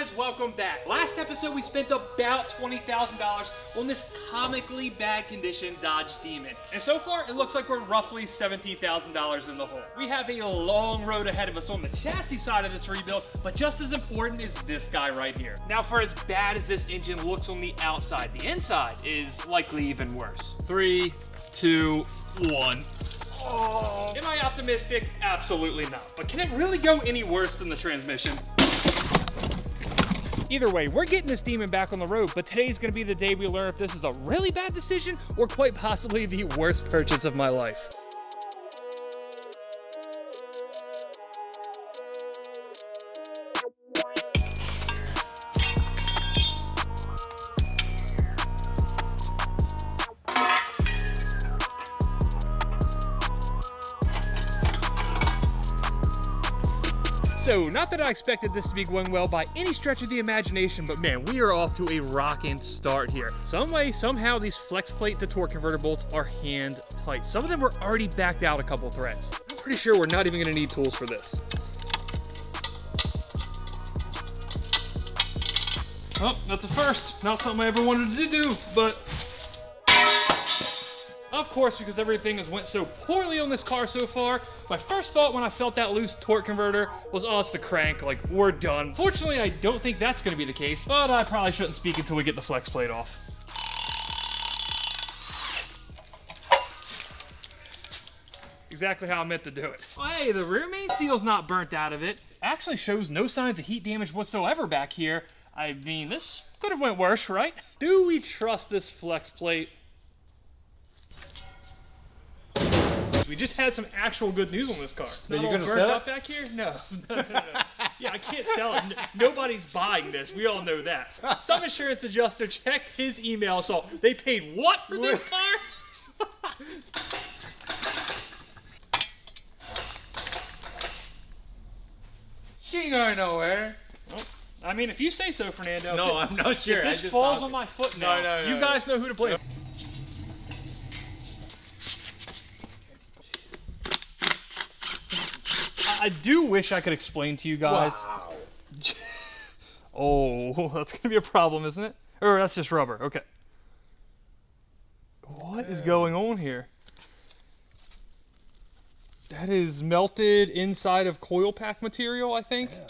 guys, welcome back. Last episode we spent about $20,000 on this comically bad condition Dodge Demon. And so far it looks like we're roughly $17,000 in the hole. We have a long road ahead of us on the chassis side of this rebuild, but just as important is this guy right here. Now for as bad as this engine looks on the outside, the inside is likely even worse. 3, 2, 1. Oh. Am I optimistic? Absolutely not. But can it really go any worse than the transmission? Either way, we're getting this Demon back on the road, but today's gonna be the day we learn if this is a really bad decision or quite possibly the worst purchase of my life. So, not that I expected this to be going well by any stretch of the imagination, but man, we are off to a rockin' start here. Some way, somehow, these flex plate to torque converter bolts are hand tight. Some of them were already backed out a couple threads. I'm pretty sure we're not even gonna need tools for this. Oh, that's a first. Not something I ever wanted to do, but of course, because everything has went so poorly on this car so far, my first thought when I felt that loose torque converter was, oh, it's the crank, like, we're done. Fortunately, I don't think that's gonna be the case, but I probably shouldn't speak until we get the flex plate off. Exactly how I meant to do it. Well, hey, the rear main seal's not burnt out of it. Actually shows no signs of heat damage whatsoever back here. I mean, this could have went worse, right? Do we trust this flex plate? We just had some actual good news on this car. Not all burnt up back here? No. Yeah, I can't sell it. Nobody's buying this. We all know that. Some insurance adjuster checked his email, so they paid what for this car? She ain't going nowhere. Well, I mean, if you say so, Fernando. No, I'm not sure. If this falls on my foot now, no, you guys know who to blame. I do wish I could explain to you guys. Wow. Oh, that's gonna be a problem, isn't it? Or that's just rubber. Okay. What is going on here? That is melted inside of coil pack material, I think. Yeah.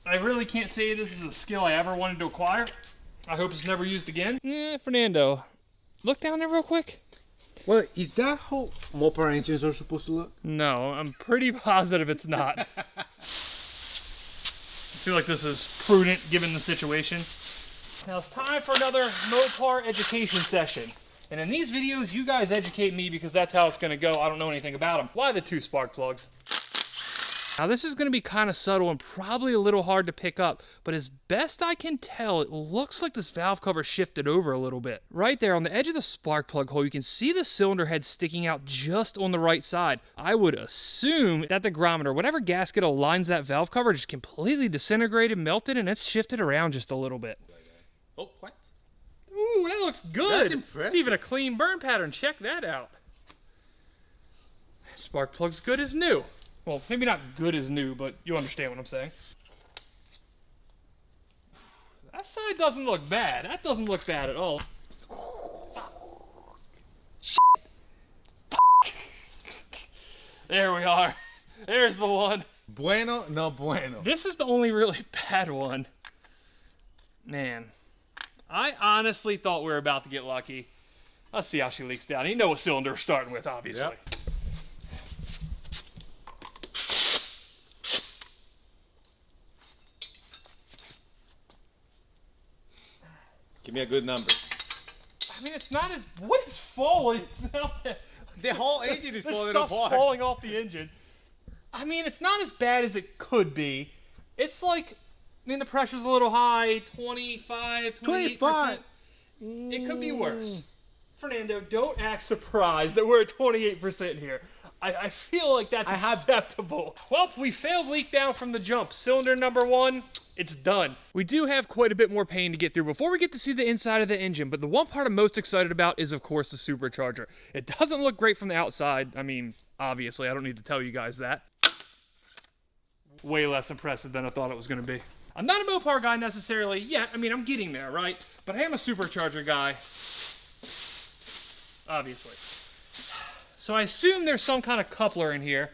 I really can't say this is a skill I ever wanted to acquire. I hope it's never used again. Fernando, look down there real quick. Well, is that how Mopar engines are supposed to look? No, I'm pretty positive it's not. I feel like this is prudent given the situation. Now it's time for another Mopar education session. And in these videos, you guys educate me because that's how it's gonna go. I don't know anything about them. Why the 2 spark plugs? Now this is gonna be kind of subtle and probably a little hard to pick up, but as best I can tell, it looks like this valve cover shifted over a little bit. Right there on the edge of the spark plug hole, you can see the cylinder head sticking out just on the right side. I would assume that the grommet, whatever gasket aligns that valve cover, just completely disintegrated, melted, and it's shifted around just a little bit. Oh, what? Ooh, that looks good. That's impressive. It's even a clean burn pattern. Check that out. Spark plug's good as new. Well, maybe not good as new, but you understand what I'm saying. That side doesn't look bad. That doesn't look bad at all. There we are. There's the one. Bueno, no bueno. This is the only really bad one. Man, I honestly thought we were about to get lucky. Let's see how she leaks down. You know what cylinder we're starting with, obviously. Yep. Give me a good number. I mean, it's not as... What is falling? The whole engine is falling stuff's apart. Falling off the engine. I mean, it's not as bad as it could be. It's like... I mean, the pressure's a little high. 25, 28%. It could be worse. Fernando, don't act surprised that we're at 28% here. I feel like that's acceptable. Well, we failed leak down from the jump. Cylinder number 1, it's done. We do have quite a bit more pain to get through before we get to see the inside of the engine, but the one part I'm most excited about is, of course, the Supercharger. It doesn't look great from the outside. I mean, obviously, I don't need to tell you guys that. Way less impressive than I thought it was going to be. I'm not a Mopar guy necessarily yet. I mean, I'm getting there, right? But I am a Supercharger guy, obviously. So I assume there's some kind of coupler in here.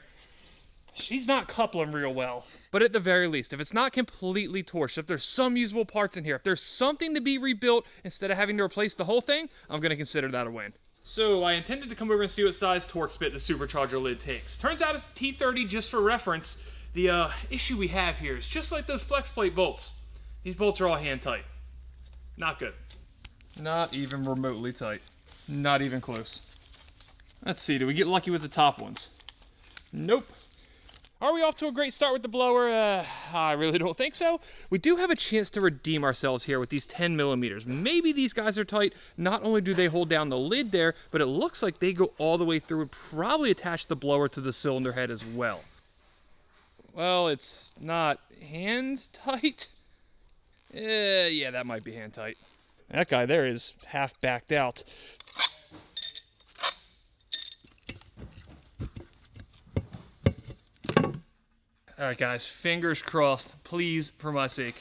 She's not coupling real well. But at the very least, if it's not completely torched, if there's some usable parts in here, if there's something to be rebuilt instead of having to replace the whole thing, I'm going to consider that a win. So I intended to come over and see what size Torx bit the Supercharger lid takes. Turns out it's T30 just for reference. The issue we have here is just like those flex plate bolts. These bolts are all hand tight. Not good. Not even remotely tight. Not even close. Let's see, do we get lucky with the top ones? Nope. Are we off to a great start with the blower? I really don't think so. We do have a chance to redeem ourselves here with these 10 millimeters. Maybe these guys are tight. Not only do they hold down the lid there, but it looks like they go all the way through and probably attach the blower to the cylinder head as well. Well, it's not hand tight. Yeah, that might be hand tight. That guy there is half backed out. All right, guys, fingers crossed, please, for my sake.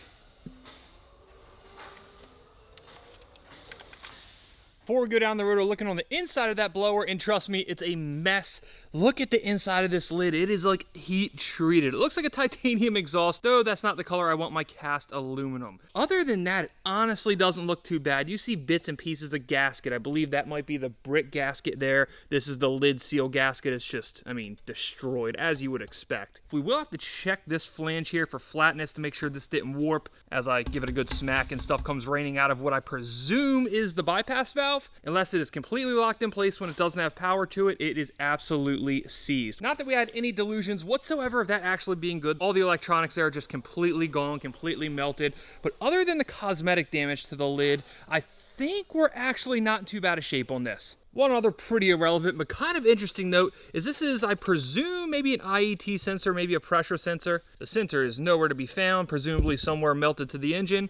Before we go down the road, we're looking on the inside of that blower, and trust me, it's a mess. Look at the inside of this lid. It is like heat treated. It looks like a titanium exhaust, though that's not the color I want my cast aluminum. Other than that, it honestly doesn't look too bad. You see bits and pieces of gasket. I believe that might be the brick gasket there. This is the lid seal gasket. It's just, I mean, destroyed, as you would expect. We will have to check this flange here for flatness to make sure this didn't warp as I give it a good smack and stuff comes raining out of what I presume is the bypass valve. Unless it is completely locked in place when it doesn't have power to it, it is absolutely seized. Not that we had any delusions whatsoever of that actually being good. All the electronics there are just completely gone, completely melted. But other than the cosmetic damage to the lid, I think we're actually not in too bad a shape on this. One other pretty irrelevant but kind of interesting note is this is, I presume, maybe an IET sensor, maybe a pressure sensor. The sensor is nowhere to be found, presumably somewhere melted to the engine.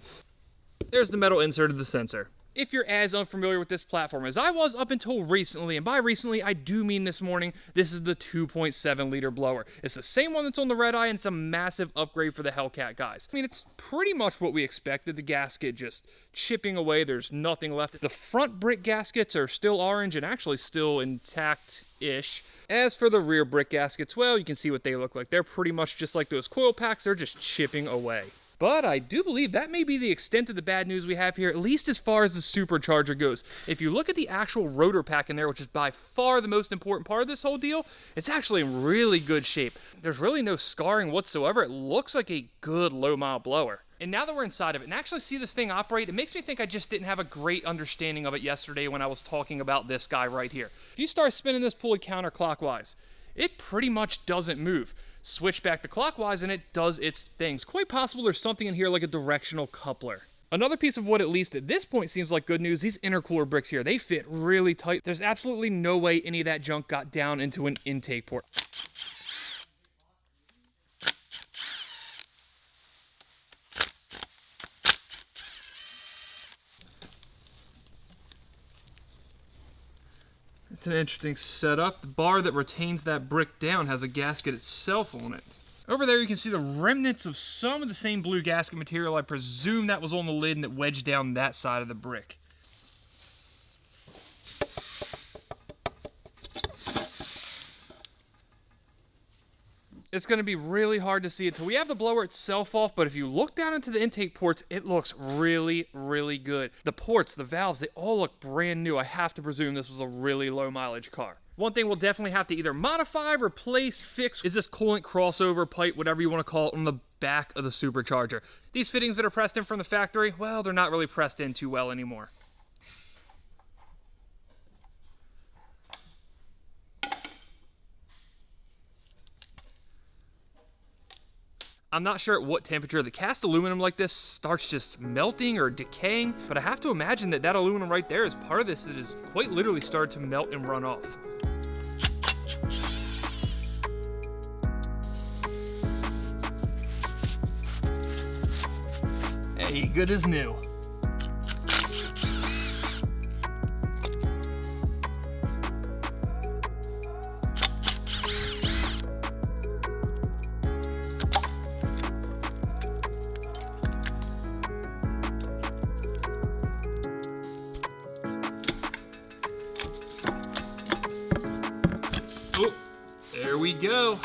There's the metal insert of the sensor. If you're as unfamiliar with this platform as I was up until recently, and by recently I do mean this morning, this is the 2.7 liter blower. It's the same one that's on the Red Eye, and it's a massive upgrade for the Hellcat guys. I mean, it's pretty much what we expected. The gasket just chipping away, there's nothing left. The front brick gaskets are still orange and actually still intact-ish. As for the rear brick gaskets, well, you can see what they look like. They're pretty much just like those coil packs, they're just chipping away. But I do believe that may be the extent of the bad news we have here, at least as far as the Supercharger goes. If you look at the actual rotor pack in there, which is by far the most important part of this whole deal, it's actually in really good shape. There's really no scarring whatsoever. It looks like a good low-mile blower. And now that we're inside of it and actually see this thing operate, it makes me think I just didn't have a great understanding of it yesterday when I was talking about this guy right here. If you start spinning this pulley counterclockwise, it pretty much doesn't move. Switch back to clockwise and it does its things. Quite possible there's something in here like a directional coupler. Another piece of what at least at this point seems like good news, these intercooler bricks here, they fit really tight. There's absolutely no way any of that junk got down into an intake port. It's an interesting setup. The bar that retains that brick down has a gasket itself on it. Over there you can see the remnants of some of the same blue gasket material. I presume that was on the lid and it wedged down that side of the brick. It's going to be really hard to see it. So we have the blower itself off, but if you look down into the intake ports, it looks really, really good. The ports, the valves, they all look brand new. I have to presume this was a really low mileage car. One thing we'll definitely have to either modify, replace, fix is this coolant crossover pipe, whatever you want to call it, on the back of the Supercharger. These fittings that are pressed in from the factory, well, they're not really pressed in too well anymore. I'm not sure at what temperature the cast aluminum like this starts just melting or decaying, but I have to imagine that that aluminum right there is part of this that has quite literally started to melt and run off. Hey, good as new. we go.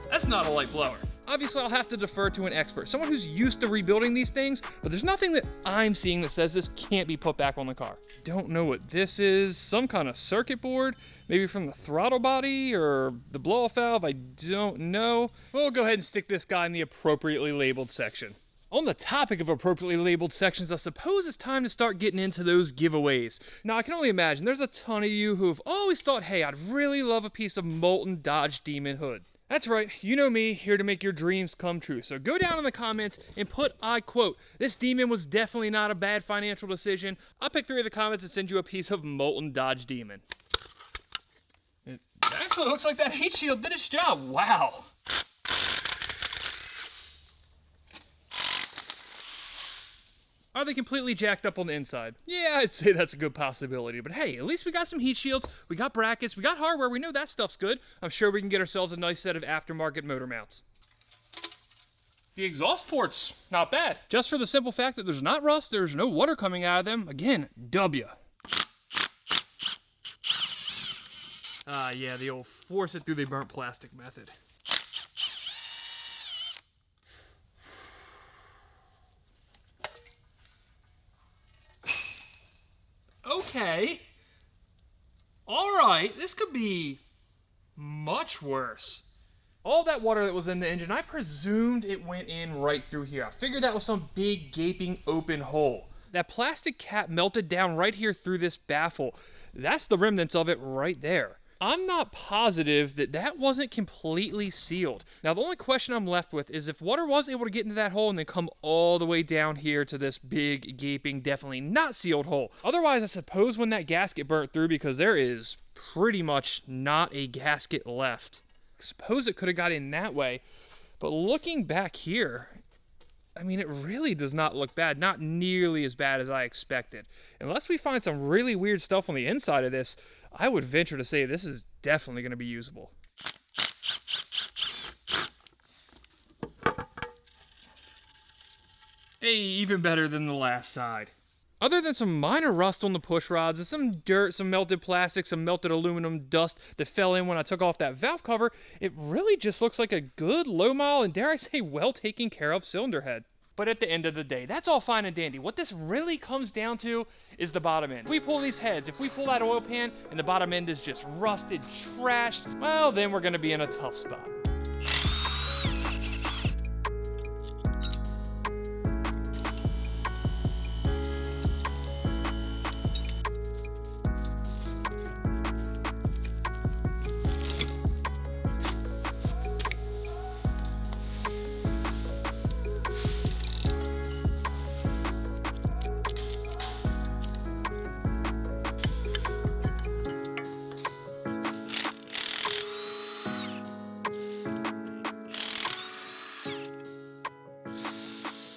That's not a light blower. Obviously, I'll have to defer to an expert, someone who's used to rebuilding these things, but there's nothing that I'm seeing that says this can't be put back on the car. Don't know what this is. Some kind of circuit board, maybe from the throttle body or the blow-off valve, I don't know. We'll go ahead and stick this guy in the appropriately labeled section. On the topic of appropriately labeled sections, I suppose it's time to start getting into those giveaways. Now, I can only imagine there's a ton of you who have always thought, hey, I'd really love a piece of molten Dodge Demon hood. That's right, you know me, here to make your dreams come true. So go down in the comments and put, I quote, "This Demon was definitely not a bad financial decision." I'll pick 3 of the comments and send you a piece of molten Dodge Demon. It actually looks like that heat shield did its job. Wow. Are they completely jacked up on the inside? Yeah, I'd say that's a good possibility. But hey, at least we got some heat shields, we got brackets, we got hardware, we know that stuff's good. I'm sure we can get ourselves a nice set of aftermarket motor mounts. The exhaust ports, not bad. Just for the simple fact that there's not rust, there's no water coming out of them. Again, W. Yeah, the old force it through the burnt plastic method. Okay. All right, this could be much worse. All that water that was in the engine, I presumed it went in right through here. I figured that was some big gaping open hole. That plastic cap melted down right here through this baffle. That's the remnants of it right there. I'm not positive that that wasn't completely sealed. Now, the only question I'm left with is if water was able to get into that hole and then come all the way down here to this big, gaping, definitely not sealed hole. Otherwise, I suppose when that gasket burnt through, because there is pretty much not a gasket left, I suppose it could have got in that way. But looking back here, I mean, it really does not look bad. Not nearly as bad as I expected. Unless we find some really weird stuff on the inside of this, I would venture to say this is definitely going to be usable. Hey, even better than the last side. Other than some minor rust on the push rods and some dirt, some melted plastic, some melted aluminum dust that fell in when I took off that valve cover, it really just looks like a good, low mile, and dare I say, well taken care of cylinder head. But at the end of the day, that's all fine and dandy. What this really comes down to is the bottom end. If we pull these heads, if we pull that oil pan and the bottom end is just rusted, trashed, well, then we're gonna be in a tough spot.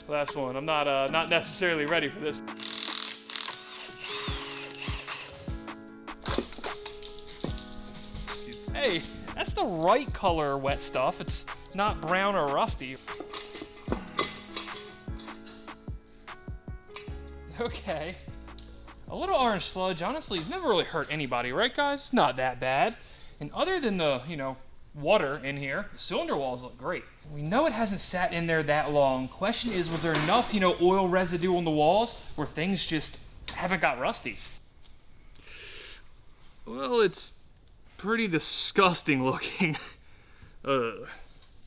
Last one. I'm not necessarily ready for this. Hey, that's the right color wet stuff. It's not brown or rusty. Okay. A little orange sludge, honestly, never really hurt anybody, right guys? It's not that bad. And other than the, water in here, the cylinder walls look great. We know it hasn't sat in there that long. Question is, was there enough, oil residue on the walls where things just haven't got rusty? Well, it's pretty disgusting looking. Ugh.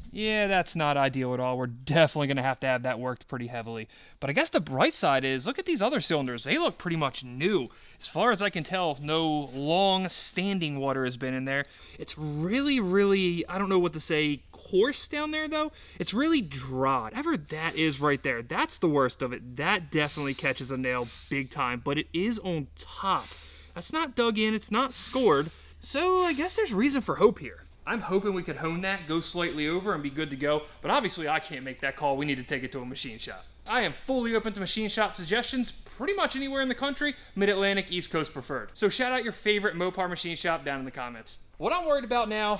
Yeah, that's not ideal at all. We're definitely going to have that worked pretty heavily. But I guess the bright side is, look at these other cylinders. They look pretty much new. As far as I can tell, no long-standing water has been in there. It's really, really, I don't know what to say, coarse down there, though. It's really dry. Whatever that is right there, that's the worst of it. That definitely catches a nail big time, but it is on top. That's not dug in. It's not scored. So I guess there's reason for hope here. I'm hoping we could hone that, go slightly over, and be good to go. But obviously, I can't make that call. We need to take it to a machine shop. I am fully open to machine shop suggestions pretty much anywhere in the country, Mid-Atlantic, East Coast preferred. So shout out your favorite Mopar machine shop down in the comments. What I'm worried about now,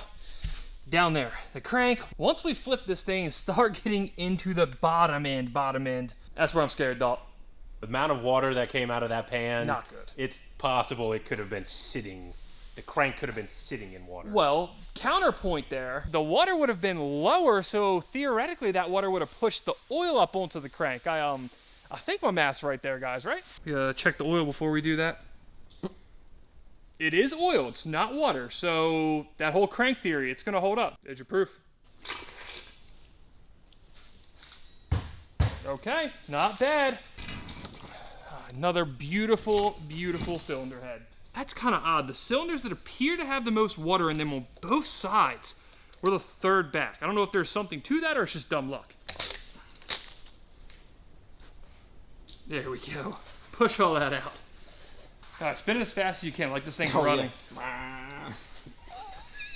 down there, the crank. Once we flip this thing and start getting into the bottom end, that's where I'm scared, Dalt. The amount of water that came out of that pan, Not good. It's possible it could have been sitting, the crank could have been sitting in water. Well, counterpoint there, the water would have been lower, so theoretically that water would have pushed the oil up onto the crank. I think my math's right there, guys, right? Yeah, check the oil before we do that. It is oil, it's not water, so that whole crank theory, it's gonna hold up. There's your proof. Okay, not bad. Another beautiful, beautiful cylinder head. That's kind of odd. The cylinders that appear to have the most water in them on both sides were the third back. I don't know if there's something to that or it's just dumb luck. There we go. Push all that out. All right, spin it as fast as you can, like this thing's running. Yeah.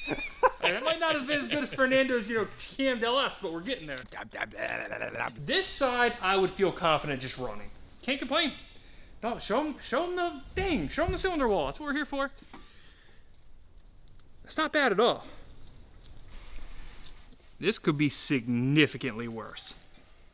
Hey, that might not have been as good as Fernando's, TMLS, but we're getting there. This side, I would feel confident just running. Can't complain. No, show him the thing. Show him the cylinder wall. That's what we're here for. It's not bad at all. This could be significantly worse.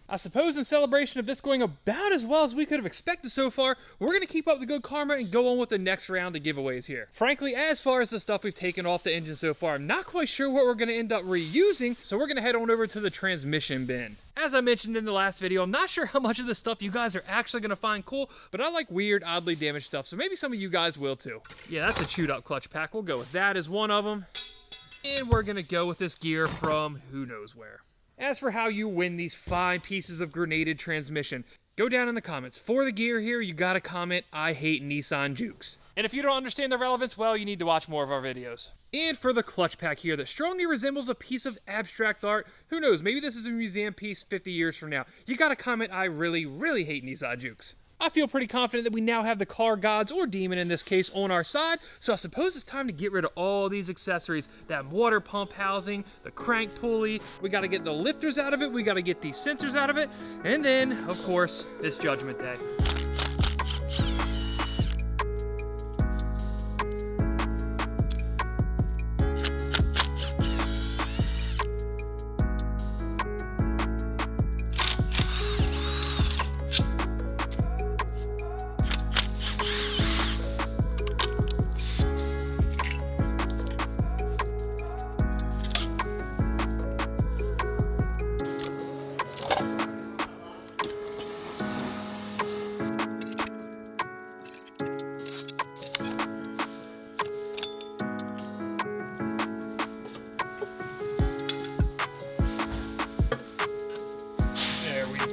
I suppose in celebration of this going about as well as we could have expected so far, we're going to keep up the good karma and go on with the next round of giveaways here. Frankly, as far as the stuff we've taken off the engine so far, I'm not quite sure what we're going to end up reusing, so we're going to head on over to the transmission bin. As I mentioned in the last video, I'm not sure how much of this stuff you guys are actually going to find cool, but I like weird, oddly damaged stuff, so maybe some of you guys will too. Yeah, that's a chewed up clutch pack. We'll go with that as one of them. And we're going to go with this gear from who knows where. As for how you win these fine pieces of grenaded transmission, go down in the comments. For the gear here, you gotta comment, I hate Nissan Jukes. And if you don't understand the relevance, well, you need to watch more of our videos. And for the clutch pack here that strongly resembles a piece of abstract art, who knows, maybe this is a museum piece 50 years from now. You gotta comment, I really, really hate Nissan Jukes. I feel pretty confident that we now have the car gods, or demon in this case, on our side, so I suppose it's time to get rid of all these accessories. That water pump housing, the crank pulley, we gotta get the lifters out of it, we gotta get these sensors out of it, and then, of course, it's Judgment Day.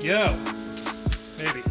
Go. Maybe.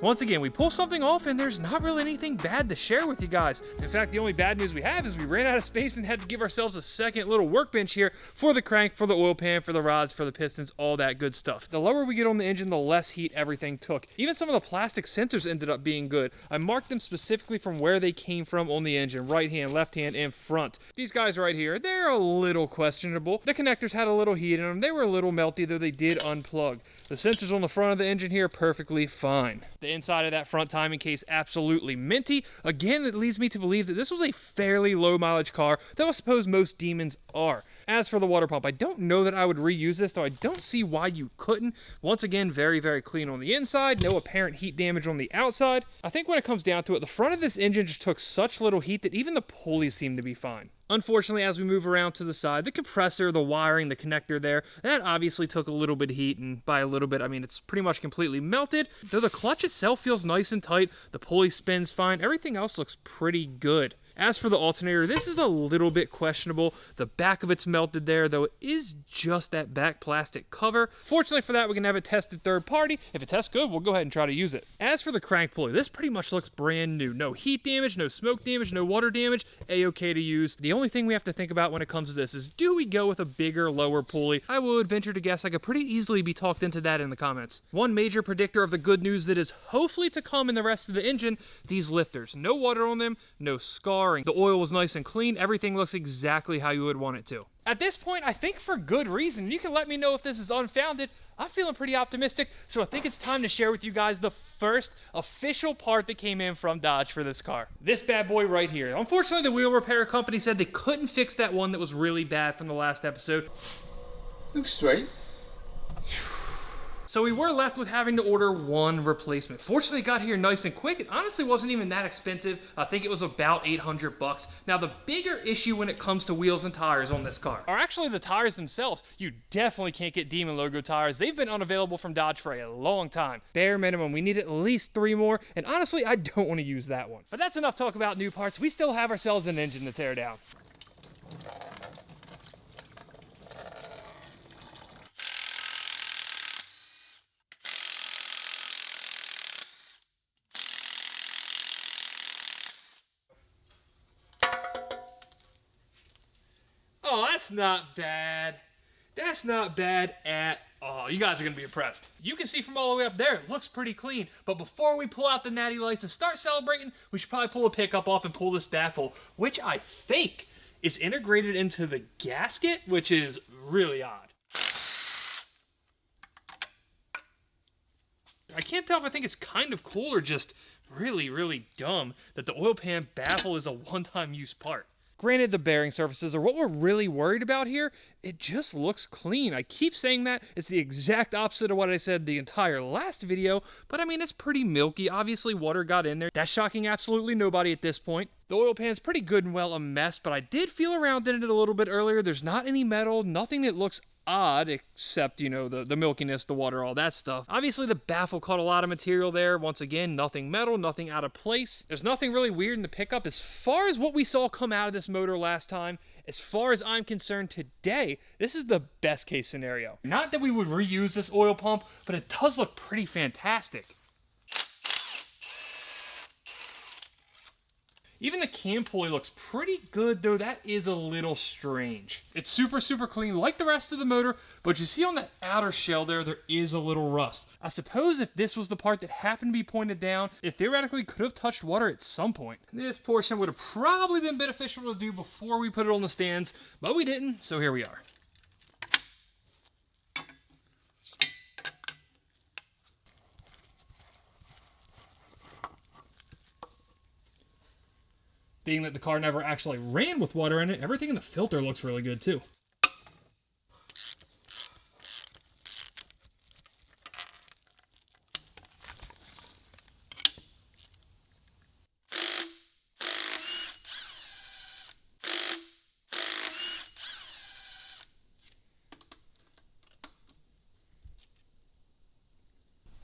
Once again, we pull something off and there's not really anything bad to share with you guys. In fact, the only bad news we have is we ran out of space and had to give ourselves a second little workbench here for the crank, for the oil pan, for the rods, for the pistons, all that good stuff. The lower we get on the engine, the less heat everything took. Even some of the plastic sensors ended up being good. I marked them specifically from where they came from on the engine, right hand, left hand, and front. These guys right here, they're a little questionable. The connectors had a little heat in them. They were a little melty, though they did unplug. The sensors on the front of the engine here, perfectly fine. The inside of that front timing case, absolutely minty. Again, it leads me to believe that this was a fairly low mileage car, though I suppose most demons are. As for the water pump, I don't know that I would reuse this, though I don't see why you couldn't. Once again, very, very clean on the inside, no apparent heat damage on the outside. I think when it comes down to it, the front of this engine just took such little heat that even the pulleys seem to be fine. Unfortunately, as we move around to the side, the compressor, the wiring, the connector there, that obviously took a little bit of heat, and by a little bit, I mean it's pretty much completely melted. Though the clutch itself feels nice and tight, the pulley spins fine, everything else looks pretty good. As for the alternator, this is a little bit questionable. The back of it's melted there, though it is just that back plastic cover. Fortunately for that, we can have it tested third party. If it tests good, we'll go ahead and try to use it. As for the crank pulley, this pretty much looks brand new. No heat damage, no smoke damage, no water damage, a-okay to use. The only thing we have to think about when it comes to this is, do we go with a bigger, lower pulley? I would venture to guess I could pretty easily be talked into that in the comments. One major predictor of the good news that is hopefully to come in the rest of the engine, these lifters. No water on them, no scar. The oil was nice and clean. Everything looks exactly how you would want it to. At this point, I think for good reason. You can let me know if this is unfounded. I'm feeling pretty optimistic, so I think it's time to share with you guys the first official part that came in from Dodge for this car. This bad boy right here. Unfortunately, the wheel repair company said they couldn't fix that one that was really bad from the last episode. Looks straight. So we were left with having to order one replacement. Fortunately, it got here nice and quick. It honestly wasn't even that expensive. I think it was about 800 bucks. Now, the bigger issue when it comes to wheels and tires on this car are actually the tires themselves. You definitely can't get Demon logo tires. They've been unavailable from Dodge for a long time. Bare minimum, we need at least 3 more, and honestly, I don't want to use that one. But that's enough talk about new parts. We still have ourselves an engine to tear down. Oh, that's not bad. That's not bad at all. You guys are gonna be impressed. You can see from all the way up there, it looks pretty clean. But before we pull out the natty lights and start celebrating, we should probably pull a pickup off and pull this baffle, which I think is integrated into the gasket, which is really odd. I can't tell if I think it's kind of cool or just really, really dumb that the oil pan baffle is a one-time use part. Granted, the bearing surfaces are what we're really worried about here. It just looks clean. I keep saying that. It's the exact opposite of what I said the entire last video, but I mean, it's pretty milky. Obviously, water got in there. That's shocking absolutely nobody at this point. The oil pan's pretty good and well a mess, but I did feel around in it a little bit earlier. There's not any metal, nothing that looks odd, except, you know, the milkiness, the water, all that stuff. Obviously, the baffle caught a lot of material there. Once again, nothing metal, nothing out of place. There's nothing really weird in the pickup. As far as what we saw come out of this motor last time, as far as I'm concerned today, this is the best case scenario. Not that we would reuse this oil pump, but it does look pretty fantastic. Even the cam pulley looks pretty good, though that is a little strange. It's super, super clean like the rest of the motor, but you see on that outer shell there is a little rust. I suppose if this was the part that happened to be pointed down, it theoretically could have touched water at some point. This portion would have probably been beneficial to do before we put it on the stands, but we didn't, so here we are. Being that the car never actually ran with water in it, everything in the filter looks really good too.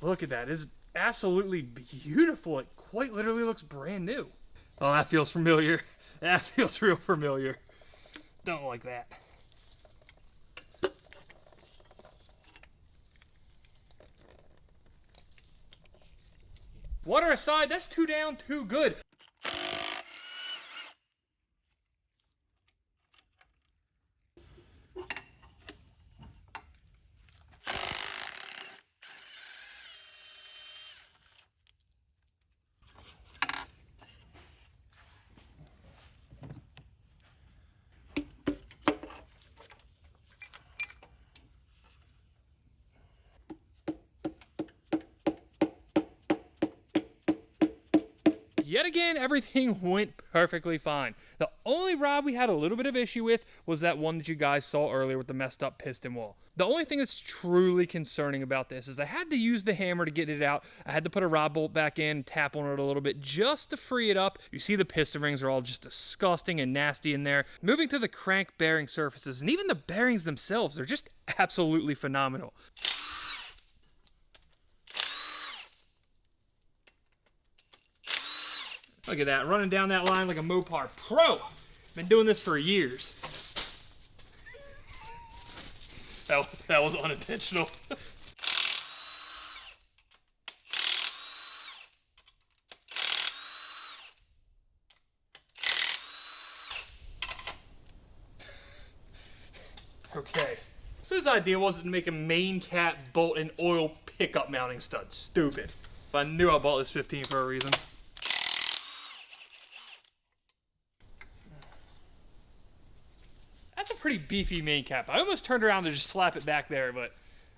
Look at that, it's absolutely beautiful. It quite literally looks brand new. Oh, that feels familiar. That feels real familiar. Don't like that. Water aside, that's 2 down, 2 good. Yet again, everything went perfectly fine. The only rod we had a little bit of issue with was that one that you guys saw earlier with the messed up piston wall. The only thing that's truly concerning about this is I had to use the hammer to get it out. I had to put a rod bolt back in, tap on it a little bit just to free it up. You see the piston rings are all just disgusting and nasty in there. Moving to the crank bearing surfaces, and even the bearings themselves, they're just absolutely phenomenal. Look at that, running down that line like a Mopar pro. Been doing this for years. That was unintentional. Okay. Whose idea was it to make a main cap bolt and oil pickup mounting stud? Stupid. If I knew I bought this 15 for a reason. That's a pretty beefy main cap. I almost turned around to just slap it back there, but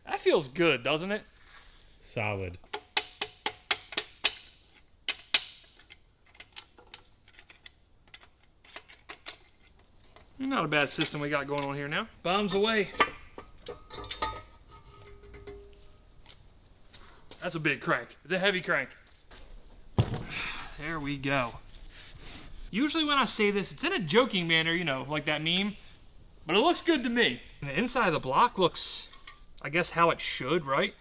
that feels good, doesn't it? Solid. Not a bad system we got going on here now. Bombs away. That's a big crank. It's a heavy crank. There we go. Usually when I say this, it's in a joking manner, you know, like that meme. But it looks good to me. And the inside of the block looks, I guess, how it should, right?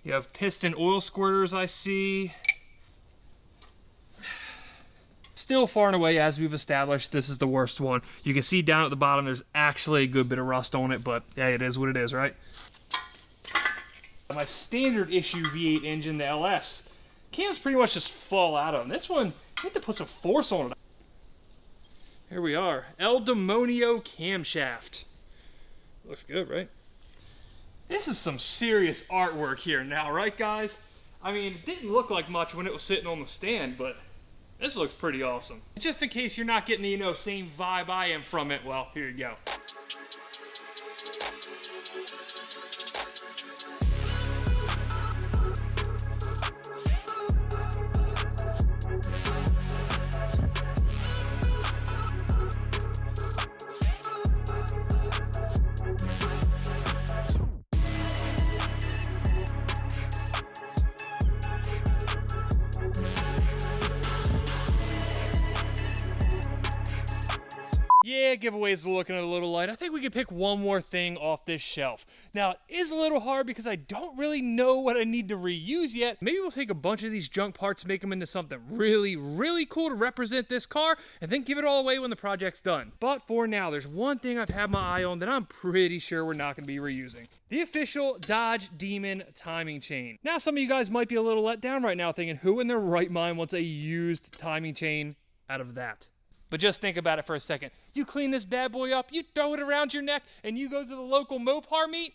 You have piston oil squirters, I see. Still far and away, as we've established, this is the worst one. You can see down at the bottom, there's actually a good bit of rust on it, but yeah, it is what it is, right? My standard issue V8 engine, the LS, cams pretty much just fall out of them. This one, you have to put some force on it. Here we are, El Demonio camshaft. Looks good, right? This is some serious artwork here now, right guys? I mean, it didn't look like much when it was sitting on the stand, but this looks pretty awesome. Just in case you're not getting the, you know, same vibe I am from it, well, here you go. Yeah, giveaways are looking a little light. I think we could pick one more thing off this shelf. Now, it is a little hard because I don't really know what I need to reuse yet. Maybe we'll take a bunch of these junk parts, make them into something really, really cool to represent this car, and then give it all away when the project's done. But for now, there's one thing I've had my eye on that I'm pretty sure we're not going to be reusing. The official Dodge Demon timing chain. Now, some of you guys might be a little let down right now thinking, who in their right mind wants a used timing chain out of that? But just think about it for a second. You clean this bad boy up, you throw it around your neck, and you go to the local Mopar meet,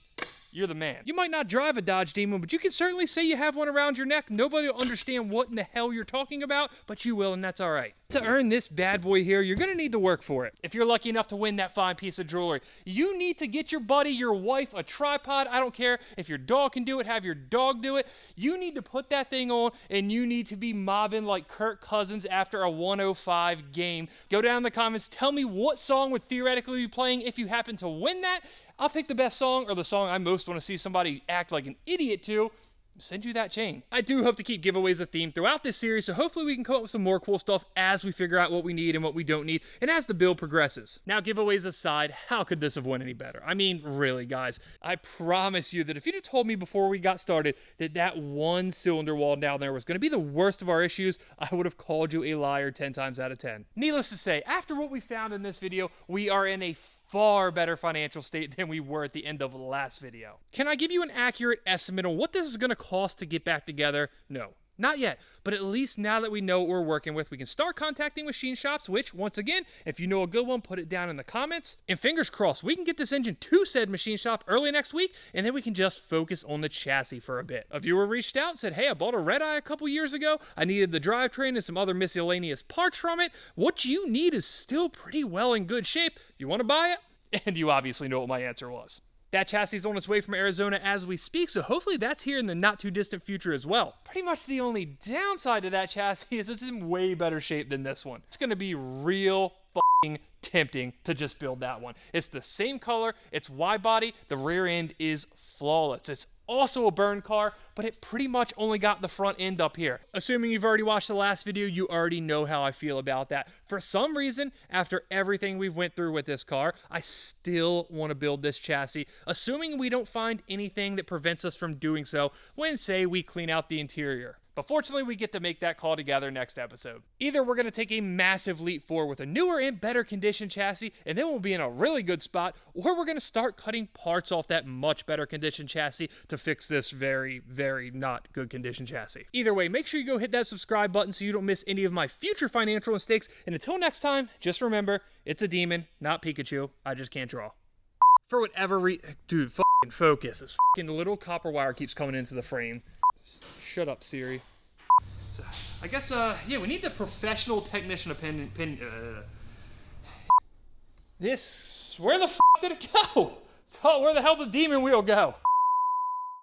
you're the man. You might not drive a Dodge Demon, but you can certainly say you have one around your neck. Nobody will understand what in the hell you're talking about, but you will, and that's all right. To earn this bad boy here, you're gonna need to work for it. If you're lucky enough to win that fine piece of jewelry, you need to get your buddy, your wife, a tripod. I don't care if your dog can do it, have your dog do it. You need to put that thing on, and you need to be mobbing like Kirk Cousins after a 105 game. Go down in the comments, tell me what song would theoretically be playing if you happen to win that. I'll pick the best song, or the song I most want to see somebody act like an idiot to, send you that chain. I do hope to keep giveaways a theme throughout this series, so hopefully we can come up with some more cool stuff as we figure out what we need and what we don't need, and as the build progresses. Now, giveaways aside, how could this have went any better? I mean, really, guys, I promise you that if you'd have told me before we got started that that one cylinder wall down there was going to be the worst of our issues, I would have called you a liar 10 times out of 10. Needless to say, after what we found in this video, we are in a far better financial state than we were at the end of the last video. Can I give you an accurate estimate on what this is going to cost to get back together? No. Not yet, but at least now that we know what we're working with, we can start contacting machine shops, which, once again, if you know a good one, put it down in the comments. And fingers crossed, we can get this engine to said machine shop early next week, and then we can just focus on the chassis for a bit. A viewer reached out and said, hey, I bought a Red Eye a couple years ago. I needed the drivetrain and some other miscellaneous parts from it. What you need is still pretty well in good shape. You want to buy it? And you obviously know what my answer was. That chassis is on its way from Arizona as we speak, so hopefully that's here in the not too distant future as well. Pretty much the only downside to that chassis is it's in way better shape than this one. It's gonna be real f***ing tempting to just build that one. It's the same color, it's wide body, the rear end is flawless. It's also a burn car, but it pretty much only got the front end up here. Assuming you've already watched the last video, you already know how I feel about that. For some reason, after everything we've went through with this car, I still want to build this chassis, assuming we don't find anything that prevents us from doing so when, say, we clean out the interior. But fortunately, we get to make that call together next episode. Either we're going to take a massive leap forward with a newer and better condition chassis, and then we'll be in a really good spot, or we're going to start cutting parts off that much better condition chassis to fix this very, very not good condition chassis. Either way, make sure you go hit that subscribe button so you don't miss any of my future financial mistakes, and until next time, just remember, it's a demon, not Pikachu. I just can't draw. For whatever dude, fucking focus. This fucking little copper wire keeps coming into the frame. Shut up, Siri. So, I guess, yeah, we need the professional technician opinion. This, where the f*** did it go? Oh, where the hell did the demon wheel go?